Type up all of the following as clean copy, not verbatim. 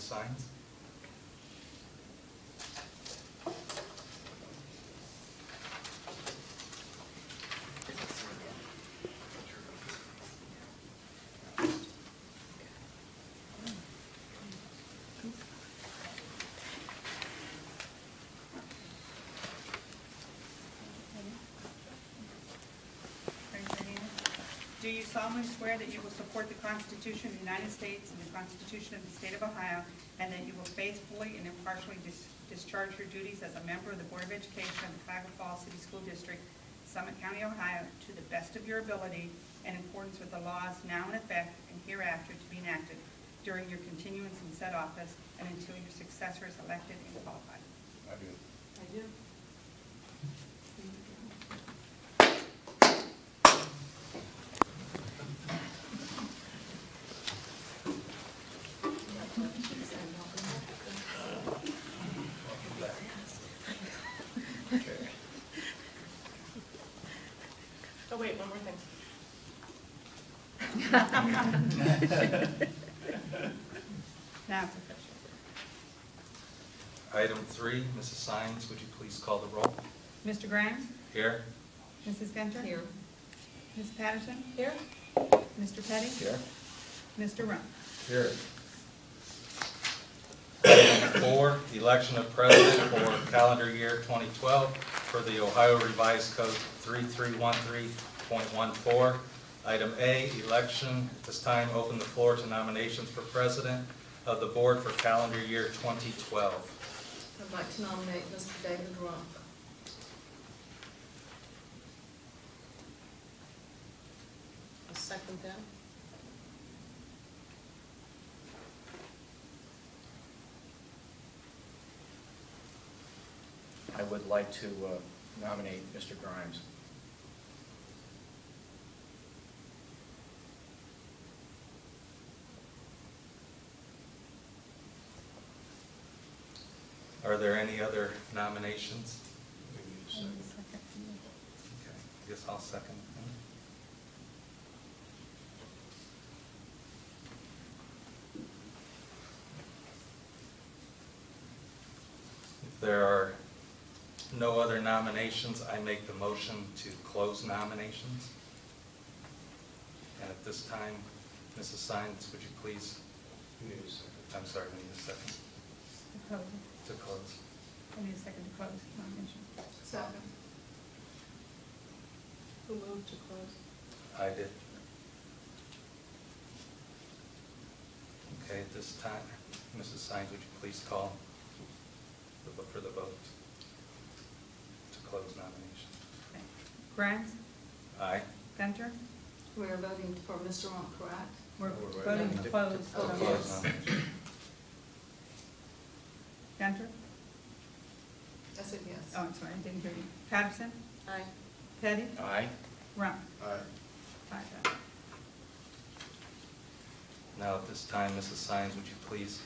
Sines. Do you solemnly swear that you will support the Constitution of the United States and the Constitution of the State of Ohio, and that you will faithfully and impartially discharge your duties as a member of the Board of Education of the Cuyahoga Falls City School District, Summit County, Ohio, to the best of your ability and in accordance with the laws now in effect and hereafter to be enacted during your continuance in said office and until your successor is elected and qualified? I do. I do. Okay. Oh, wait, one more thing. Now it's official. Item 3, Mrs. Sines, would you please call the roll? Mr. Grimes? Here. Mrs. Gunter? Here. Ms. Patterson? Here? Mr. Petty? Here. Mr. Rump? Here. Item 4, election of president for calendar year 2012 for the Ohio Revised Code 3313.14. Item A, election. At this time, open the floor to nominations for president of the board for calendar year 2012. I'd like to nominate Mr. David Rump. I'll second that. I would like to nominate Mr. Grimes. Are there any other nominations? We need a second. Okay, I guess I'll second. If there are no other nominations, I make the motion to close nominations. And at this time, Mrs. Sines, would you please, We need a second. I'm sorry, we need a second to close. I need a second to close nomination. Second. Who moved to close? I did. Okay, at this time, Mrs. Sines, would you please call for the vote to close nomination? Okay. Grimes? Aye. Gunter? We're voting for Mr. Rump, correct? We're We're voting voting to close. Oh, To yes. close nomination. Gunter? I said yes. Oh, I'm sorry, I didn't hear you. Patterson? Aye. Petty? Aye. Rump? Aye. 5-0. Now, at this time, Mrs. Sines, would you please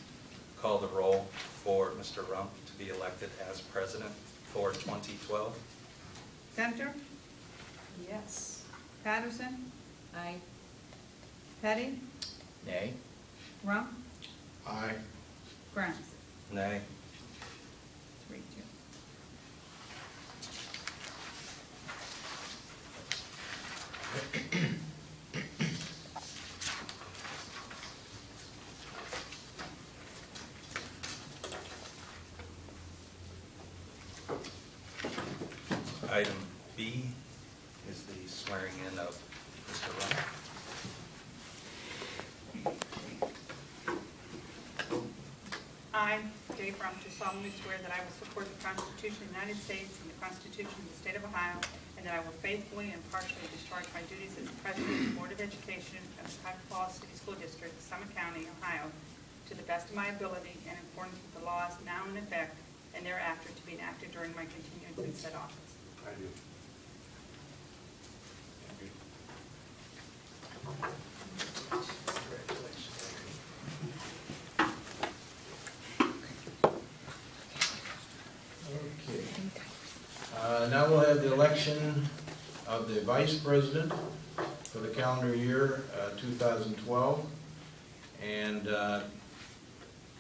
call the roll for Mr. Rump to be elected as president for 2012? Gunter? Yes. Patterson? Aye. Petty? Nay. Rump? Aye. Grimes? Nay. 3-2. Item B is the swearing in of Mr. Rump. I, Dave Rump, do solemnly swear that I will support the Constitution of the United States and the Constitution of the State of Ohio, and that I will faithfully and impartially discharge my duties as President of the Board of Education of the Cuyahoga Falls City School District, Summit County, Ohio, to the best of my ability and in accordance with the laws now in effect and thereafter to be enacted during my continuance in said office. I do. Okay. Now we'll have the election of the vice president for the calendar year 2012. And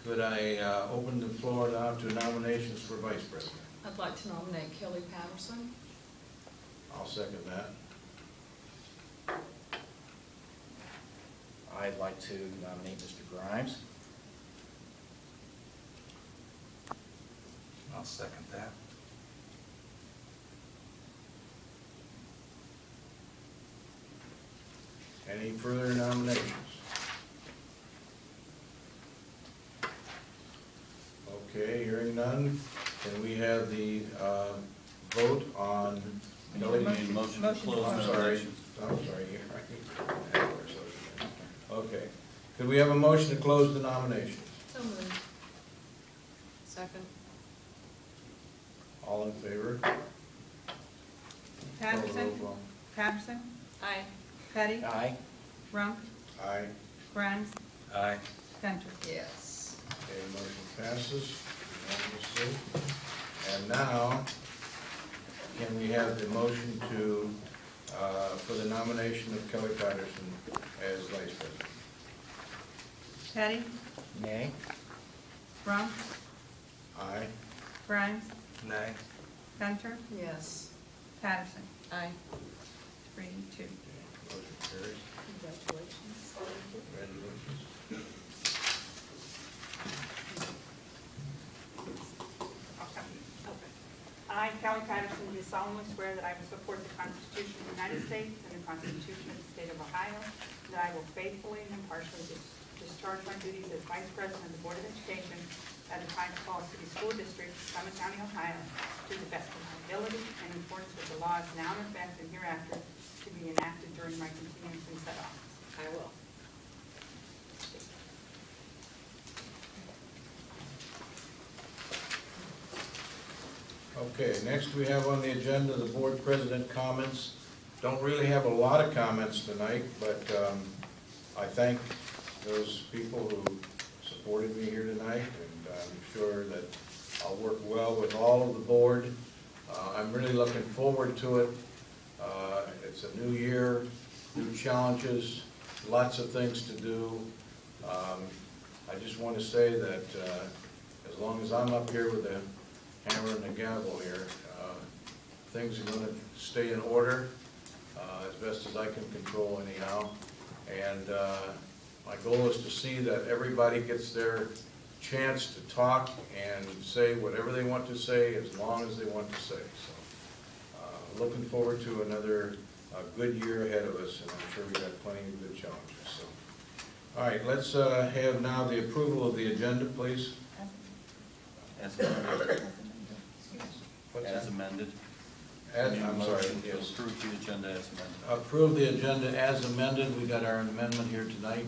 Could I open the floor now to nominations for vice president? I'd like to nominate Kelly Patterson. I'll second that. I'd like to nominate Mr. Grimes. I'll second that. Any further nominations? Okay, hearing none, can we have the vote on Kelly? Motion to close I'm sorry, nominations. I'm sorry. Okay, could we have a motion to close the nominations? So moved. Second. All in favor? Patterson, Roll call. Patterson, Aye. Petty, Aye. Rump, Aye. Grimes, Aye. Gunter. Yes. Okay, motion passes unanimously. And now, can we have the motion to, for the nomination of Kelly Patterson as vice president? Petty, Nay. Rump, Aye. Grimes, Nay. Gunter, Yes. Patterson. Aye. 3-2. Okay, motion carries. Congratulations. Congratulations. I, Kelly Patterson, do solemnly swear that I will support the Constitution of the United States and the Constitution of the State of Ohio, and that I will faithfully and impartially discharge my duties as Vice President of the Board of Education at the Cuyahoga City School District, Summit County, Ohio, to the best of my ability and in accordance with the laws now in effect and hereafter to be enacted during my continuance in said office. I will. Okay, next we have on the agenda the board president comments. Don't really have a lot of comments tonight, but I thank those people who supported me here tonight, and I'm sure that I'll work well with all of the board. I'm really looking forward to it. It's a new year, new challenges, lots of things to do. I just want to say that as long as I'm up here with the hammer and the gavel here, things are going to stay in order as best as I can control anyhow. And my goal is to see that everybody gets their chance to talk and say whatever they want to say as long as they want to say. So looking forward to another good year ahead of us, and I'm sure we've got plenty of good challenges. So, all right, let's have now the approval of the agenda, please. As amended. What's As that? amended. I'm sorry, Motion to yes. approve the agenda as amended. Approve the agenda as amended. We got our amendment here tonight.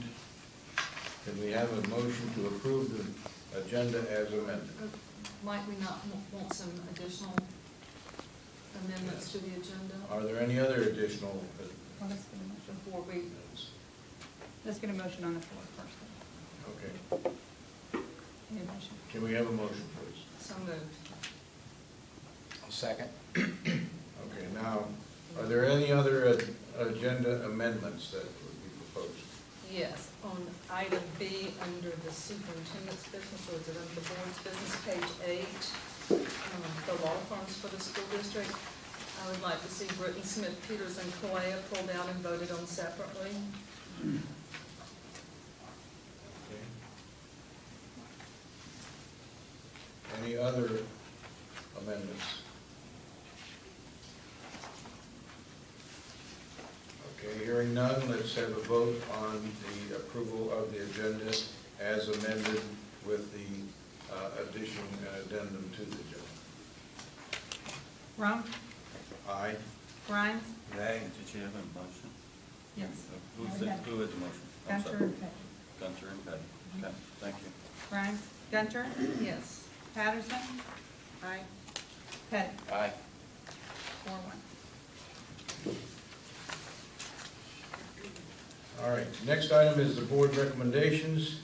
Can we have a motion to approve the agenda as amended? Might we not want some additional amendments to the agenda Are there any other additional? Well, let's get a motion. before we, Let's get a motion on the floor first. Okay. Any motion? Can we have a motion, please? so moved. I'll second. Okay, now, are there any other agenda amendments that would be proposed? Yes, on item B, under the superintendent's business, or is it under the board's business, page 8, the law firms for the school district, I would like to see Britton, Smith, Peters, and Kalea pulled out and voted on separately. Okay. Any other amendments? Okay, hearing none, let's have a vote on the approval of the agenda as amended with the addition and addendum to the agenda. Rump, Aye. Grimes, Nay. Did you have a motion? yes. Who Yeah, had we have the motion? I'm Gunter sorry. and Petty. Gunter and Petty. Okay, thank you. Grimes, Gunter, Yes. Patterson, Aye. Petty. Aye. 4-1. All right, next item is the board recommendations.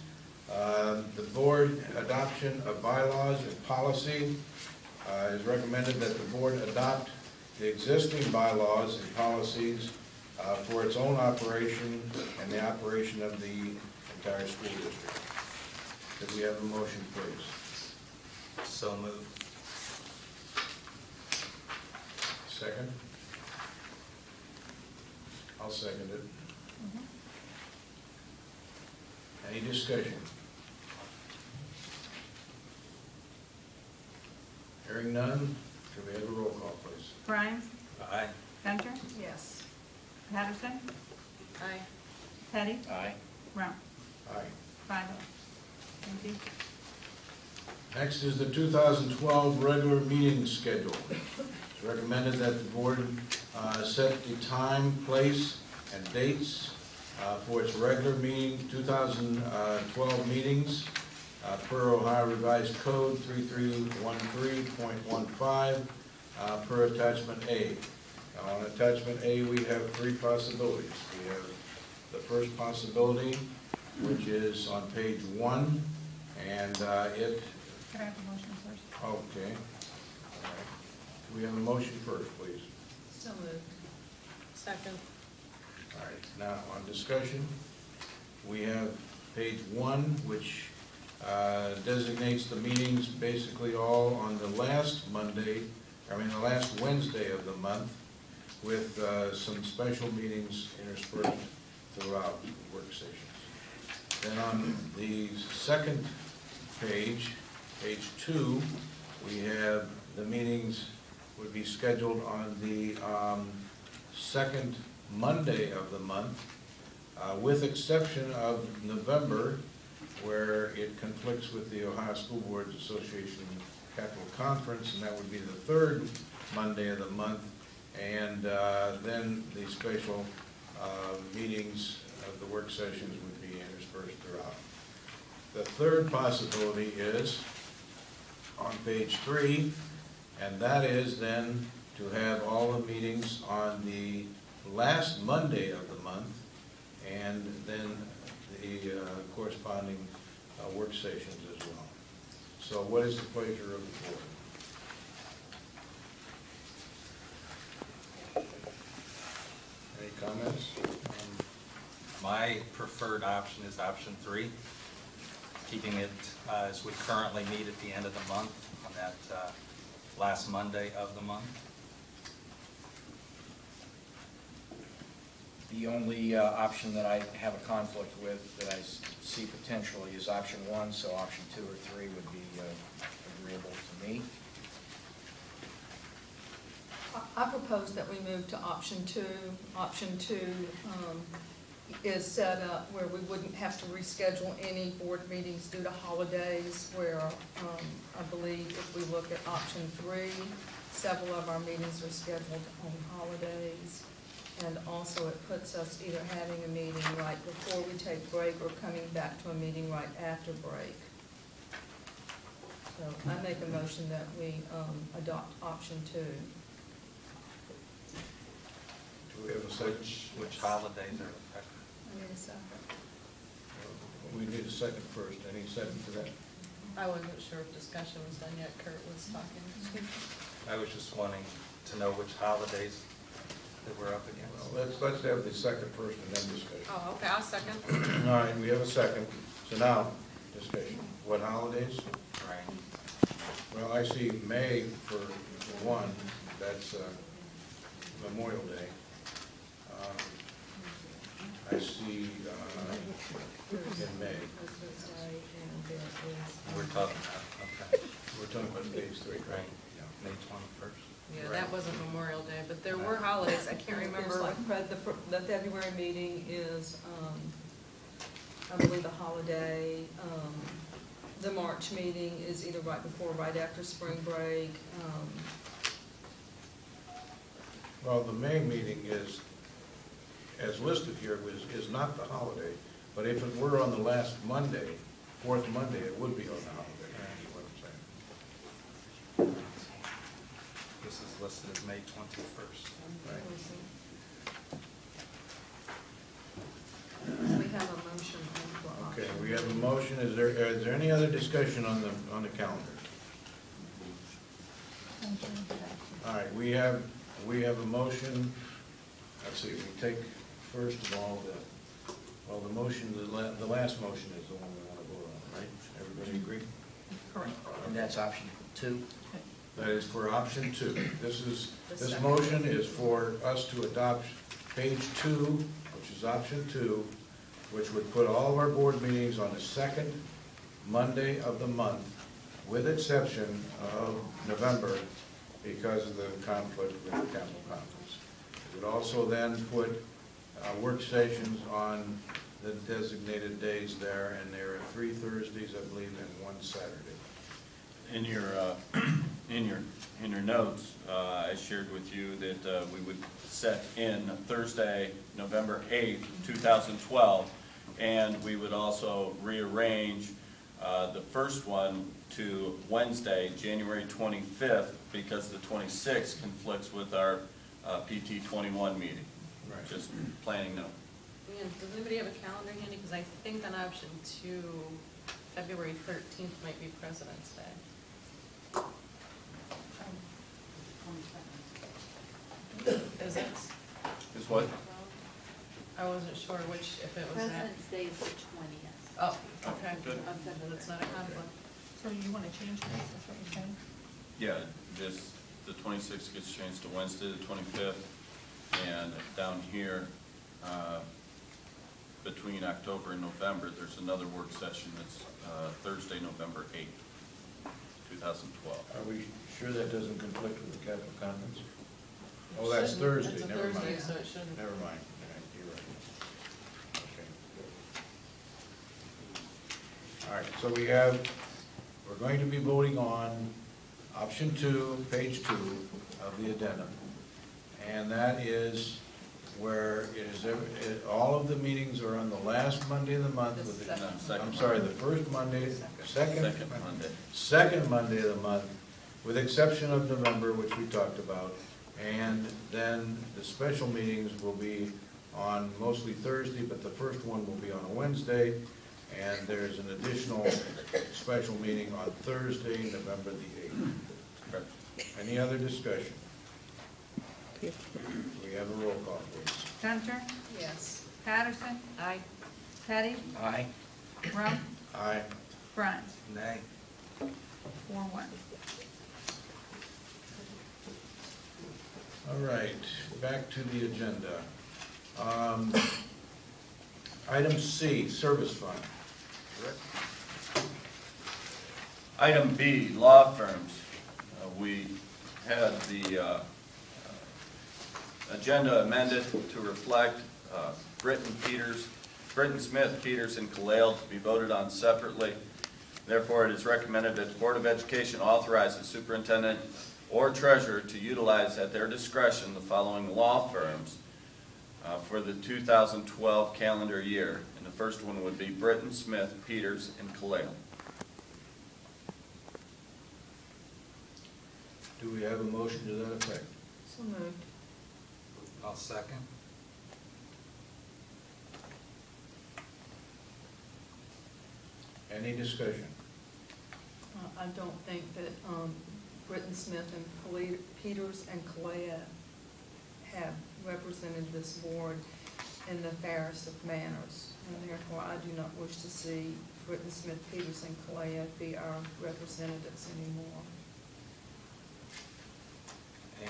The board adoption of bylaws and policy. It is recommended that the board adopt the existing bylaws and policies for its own operation and the operation of the entire school district. Could we have a motion, please? So moved. Second? I'll second it. Any discussion? Hearing none, could we have a roll call, please? Grimes, Aye. Gunter, Yes. Patterson, Aye. Petty, Aye. Brown. Aye. 5-0. Thank you. Next is the 2012 regular meeting schedule. It's recommended that the board set the time, place, and dates for its regular meeting, 2012 meetings, per Ohio Revised Code 3313.15, per Attachment A. On Attachment A, we have three possibilities. We have the first possibility, which is on page 1, and Could I have a motion first? okay. All right. Can we have a motion first, please? So moved. Second. All right, now on discussion, we have page 1, which designates the meetings basically all on the last the last Wednesday of the month, with some special meetings interspersed throughout the work sessions. Then on the second page, page 2, we have the meetings would be scheduled on the second Monday of the month, with exception of November, where it conflicts with the Ohio School Boards Association Capital Conference, and that would be the third Monday of the month, and then the special meetings of the work sessions would be interspersed throughout. The third possibility is on page 3, and that is then to have all the meetings on the last Monday of the month, and then the corresponding work sessions as well. So what is the pleasure of the board? Any comments? My preferred option is option 3, keeping it as we currently meet at the end of the month, on that last Monday of the month. The only option that I have a conflict with that I see potentially is option 1, so option 2 or 3 would be agreeable to me. I propose that we move to option 2. Option 2 is set up where we wouldn't have to reschedule any board meetings due to holidays, where I believe if we look at option 3, several of our meetings are scheduled on holidays. And also it puts us either having a meeting right before we take break or coming back to a meeting right after break. So I make a motion that we adopt option 2. Do we have a second? Which holidays are affected? I need a second. We need a second first. Any second to that? I wasn't sure if discussion was done yet. Kurt was talking. I was just wanting to know which holidays that we're up against. Well, let's have the second first and then discussion. Oh, okay, I'll second. All right, we have a second. So now, discussion. What holidays? Right. Well, I see May for 1, that's Memorial Day. I see in May. President's Day, and there is. We're talking about, okay, We're talking about page 3, right, right? Yeah. May 21st. Yeah, that wasn't Memorial Day, but there were holidays. I can't There's remember. like the February meeting is, I believe, a holiday. The March meeting is either right before or right after spring break. Well, the May meeting is, as listed here, is not the holiday, but if it were on the last Monday, fourth Monday, it would be on the holiday, is what I'm saying. This is listed as May 21st. Right. We have a motion on the Okay, we have a motion. Is there any other discussion on the calendar? All right, we have a motion. Let's see, we take first of all the motion, the last motion is the one we want to vote on, right? Everybody Everybody agree? Correct. And that's option 2? That is for option 2. This second. motion is for us to adopt page 2, which is option 2, which would put all of our board meetings on the second Monday of the month, with exception of November, because of the conflict with the capital conference. It would also then put work sessions on the designated days there, and there are 3 Thursdays, I believe, and 1 Saturday. In your notes, I shared with you that we would set in Thursday, November 8th, 2012, and we would also rearrange the first one to Wednesday, January 25th, because the 26th conflicts with our PT 21 meeting. Right. Just planning note. And does anybody have a calendar handy? Because I think on option 2, February 13th might be President's Day. Is it? Is what? I wasn't sure which, if it was that. President's Day is the 20th. Oh, okay. Good. Of February. That's not a conflict. So you want to change this, is what you're saying? Yeah, the 26th gets changed to Wednesday, the 25th, and down here, between October and November, there's another work session that's Thursday, November 8th, 2012. Are we sure that doesn't conflict with the capital conference? Oh, that's Shouldn't- Thursday, That's a never Thursday, mind. so it shouldn't. Never mind, yeah, you're right. Okay. All right, so we're going to be voting on option 2, page 2 of the addendum. And that is where it is, all of the meetings are on the last Monday of the month The with the, second. No, second I'm sorry, the first Monday, second Monday. second Monday of the month, with exception of November, which we talked about. And then the special meetings will be on mostly Thursday, but the first one will be on a Wednesday. And there's an additional special meeting on Thursday, November the 8th. Correct. Any other discussion? We have a roll call, please. Gunter, Yes. Patterson, Aye. Petty, Aye. Rump, Aye. Brunt, Nay. 4-1. All right, back to the agenda. Item C, service fund. Item B, law firms. We had the agenda amended to reflect Britton Smith, Peters, and Kalale to be voted on separately. Therefore, it is recommended that the Board of Education authorize the superintendent or treasurer to utilize at their discretion the following law firms for the 2012 calendar year. And the first one would be Britton Smith, Peters, and Kalale. Do we have a motion to that effect? So moved. I'll second. Any discussion? I don't think that Britton Smith and Peters and Kalea have represented this board in the fairest of manners, and therefore I do not wish to see Britton Smith, Peters, and Kalea be our representatives anymore.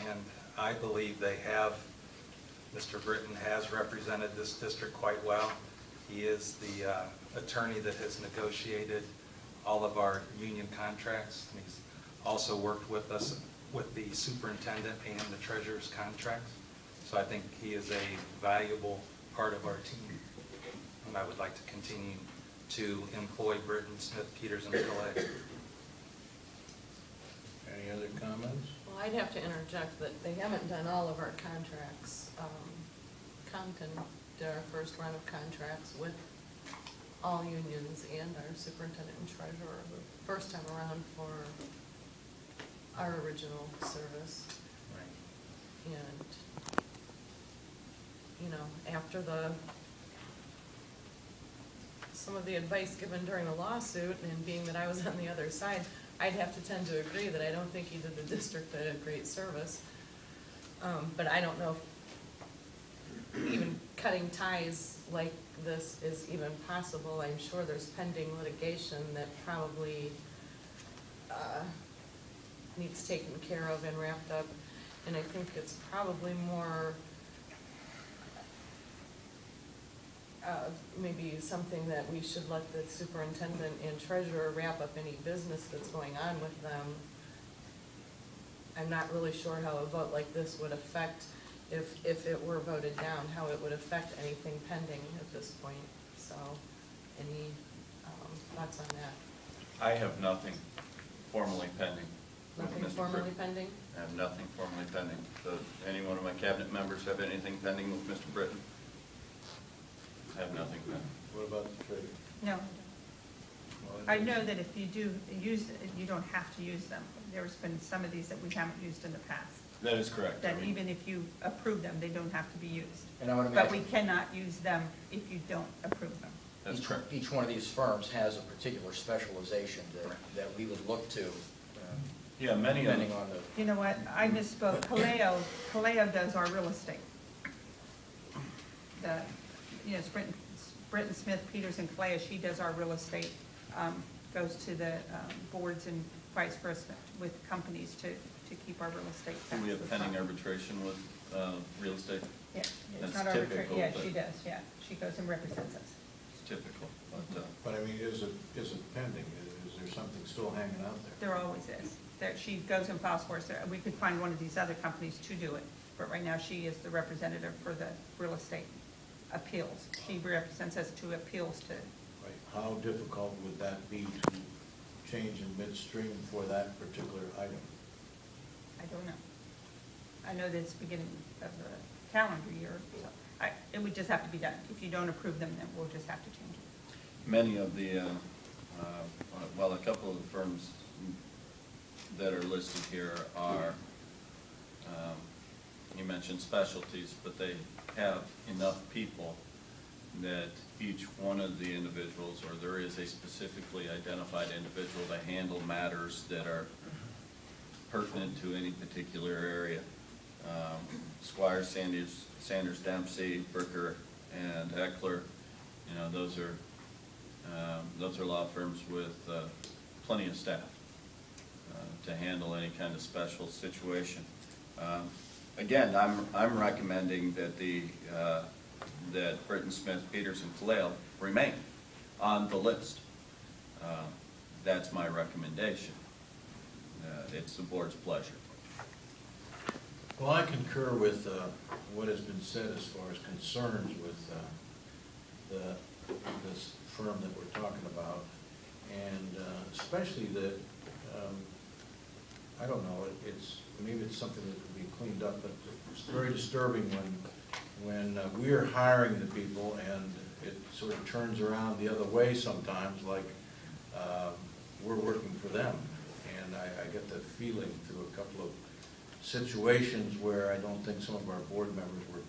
And I believe they have, Mr. Britton has represented this district quite well. He is the attorney that has negotiated all of our union contracts. And he's also worked with us with the superintendent and the treasurer's contracts. So I think he is a valuable part of our team. And I would like to continue to employ Britton, Smith, Peters, and Collette. Any other comments? Well, I'd have to interject that they haven't done all of our contracts. Compton did our first round of contracts with all unions and our superintendent and treasurer the first time around for our original service. Right. And, you know, after some of the advice given during the lawsuit, and being that I was on the other side, I'd have to tend to agree that I don't think either the district did a great service. But I don't know even cutting ties like this is even possible. I'm sure there's pending litigation that probably needs taken care of and wrapped up, and I think it's probably more maybe something that we should let the superintendent and treasurer wrap up any business that's going on with them. I'm not really sure how a vote like this would affect, if it were voted down, how it would affect anything pending at this point. So, any thoughts on that? I have nothing formally pending with Nothing Mr. formally Britton. pending? I have nothing formally pending. Does any one of my cabinet members have anything pending with Mr. Britton? I have nothing pending. What about the treasurer? No. Well, I know that if you do use, you don't have to use them. There's been some of these that we haven't used in the past, That is correct. that even if you approve them, they don't have to be used. And I would But we imagine cannot use them if you don't approve them. That's correct. each one of these firms has a particular specialization that we would look to, Yeah, many of them. depending on the, You know what, I misspoke. Cuyahoga does our real estate. It's Britton Smith, Peters and Kalea, she does our real estate, goes to the boards and vice versa with companies to keep our real estate Do taxes. we have pending arbitration with real estate? Yeah, it's That's not arbitrary, typical, yeah, but- she does, yeah, she goes and represents us. It's typical, but, But I mean, is it pending? Is there something still hanging out there? There always is, that she goes and files for us. We could find one of these other companies to do it, but right now she is the representative for the real estate appeals. She represents us to appeals to, Right, how difficult would that be to change in midstream for that particular item? I don't know. I know that it's beginning of the calendar year, so it would just have to be done. If you don't approve them, then we'll just have to change it. many of the, well, a couple of the firms that are listed here are, you mentioned specialties, but they have enough people that each one of the individuals, or there is a specifically identified individual to handle matters that are pertinent to any particular area. Squire, Sanders, Dempsey, Bricker, and Eckler, you know, those are law firms with plenty of staff to handle any kind of special situation. Again, I'm recommending that that Britton Smith, Peters, and Kalale remain on the list. That's my recommendation. It's the board's pleasure. Well, I concur with what has been said as far as concerns with this firm that we're talking about, and especially that, I don't know, maybe it's something that could be cleaned up, but it's very disturbing when we're hiring the people and it sort of turns around the other way sometimes, like we're working for them. And I get the feeling through a couple of situations where I don't think some of our board members were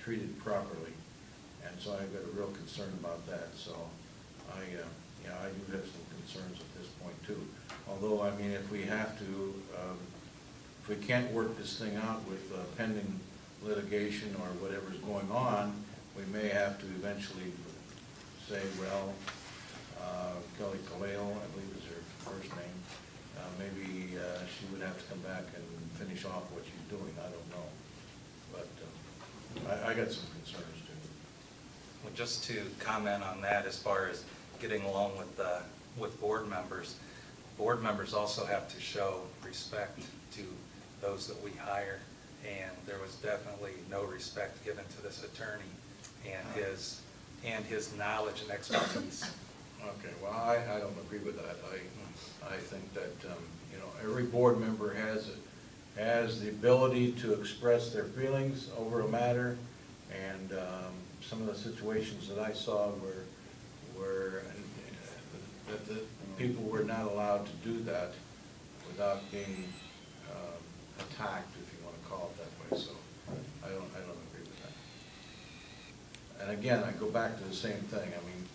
treated properly. And so I've got a real concern about that. So I do have some concerns at this point too. Although, I mean, if we have to, if we can't work this thing out with pending litigation or whatever's going on, we may have to eventually say, well, Kelly Kalale, I believe is her first name, maybe she would have to come back and finish off what she's doing. I don't know. But I got some concerns too. Well, just to comment on that, as far as getting along with board members also have to show respect to those that we hire, and there was definitely no respect given to this attorney and his knowledge and expertise. Okay, well, I don't agree with that. I think that, you know, every board member has the ability to express their feelings over a matter, and some of the situations that I saw were that the people were not allowed to do that without being attacked, if you want to call it that way. So I don't agree with that. And again, I go back to the same thing. I mean,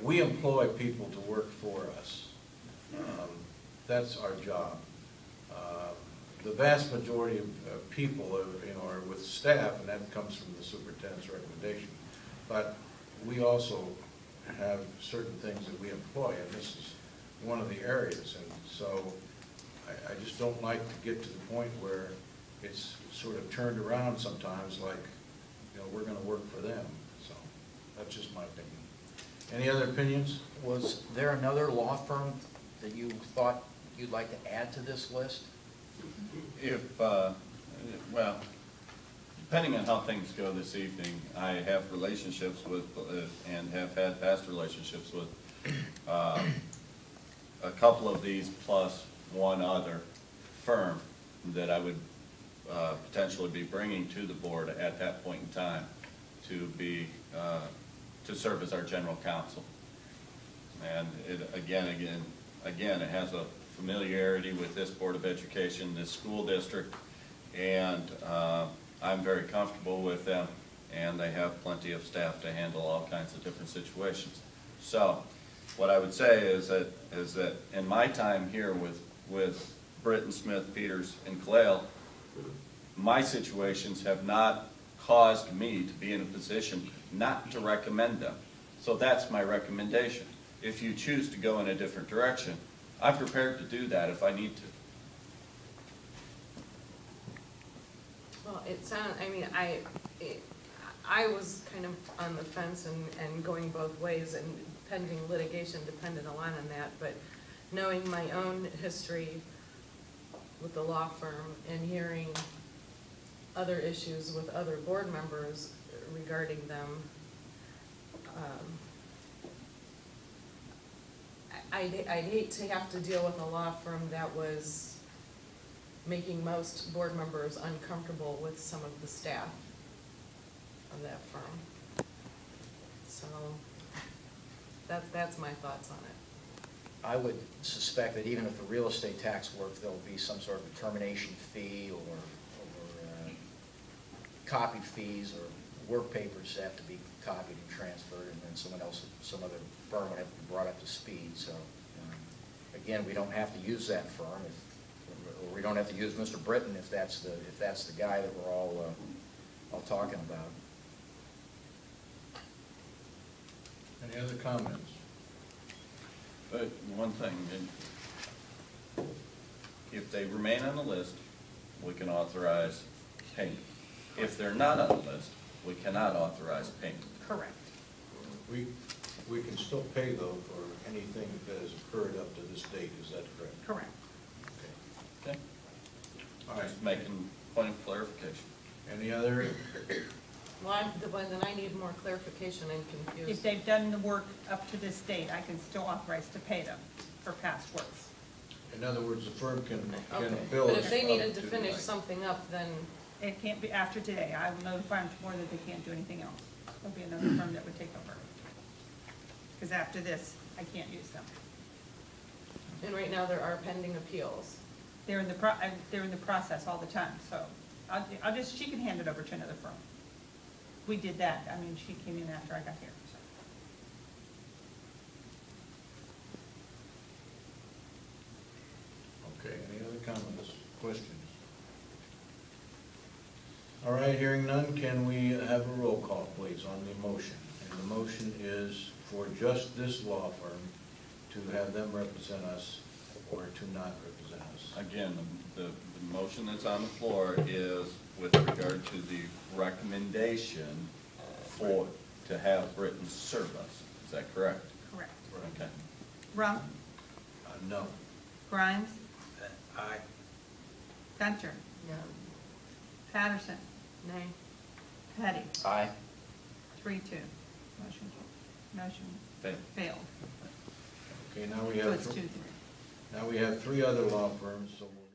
we employ people to work for us. That's our job. the vast majority of people, are with staff, and that comes from the superintendent's recommendation. But we also have certain things that we employ, and this is one of the areas. And so I just don't like to get to the point where it's sort of turned around sometimes like, we're going to work for them. So that's just my opinion. Any other opinions? Was there another law firm that you thought you'd like to add to this list? Well, depending on how things go this evening, I have relationships with, and have had past relationships with a couple of these plus one other firm that I would potentially be bringing to the board at that point in time to serve as our general counsel. And again, it has a familiarity with this Board of Education, this school district, and I'm very comfortable with them, and they have plenty of staff to handle all kinds of different situations. So what I would say is that in my time here with Britton, Smith, Peters, and Kalale, my situations have not caused me to be in a position not to recommend them. So that's my recommendation. If you choose to go in a different direction, I'm prepared to do that if I need to. Well, it sounds, I mean, I was kind of on the fence and going both ways, and pending litigation depended a lot on that, but knowing my own history with the law firm and hearing other issues with other board members regarding them, I'd hate to have to deal with a law firm that was making most board members uncomfortable with some of the staff of that firm. So that's my thoughts on it. I would suspect that even if the real estate tax works, there'll be some sort of termination fee or copy fees, or work papers have to be copied and transferred, and then some other firm would have to be brought up to speed. So again, we don't have to use that firm, or we don't have to use Mr. Britton if that's the guy that we're all talking about. Any other comments? But one thing, if they remain on the list, we can authorize payment. If they're not on the list, we cannot authorize payment. Correct. We can still pay, though, for anything that has occurred up to this date. Is that correct? Correct. Okay. Okay? All right. Just making point of clarification. Any other? Well, then I need more clarification and If confused. they've done the work up to this date, I can still authorize to pay them for past works. In other words, the firm can Okay, bill but us if they up needed to the finish night. something up, then, It can't be after today. I will notify them tomorrow that they can't do anything else. There'll be another firm that would take over. Because after this, I can't use them. and right now there are pending appeals. They're in the process all the time, so she can hand it over to another firm. We did that. I mean, she came in after I got here, so. Okay, any other comments, questions? All right, hearing none, can we have a roll call, please, on the motion? And the motion is for just this law firm to have them represent us or to not represent us. Again, the motion that's on the floor is with regard to the recommendation to have Britton serve us. Is that correct? Correct. Okay. Rump, No. Grimes, Aye. Gunter, No. Patterson, Nay. Petty, Aye. 3-2. Motion Fail. failed. Okay, now we So have, it's 2-3. now we have three other law firms, so we'll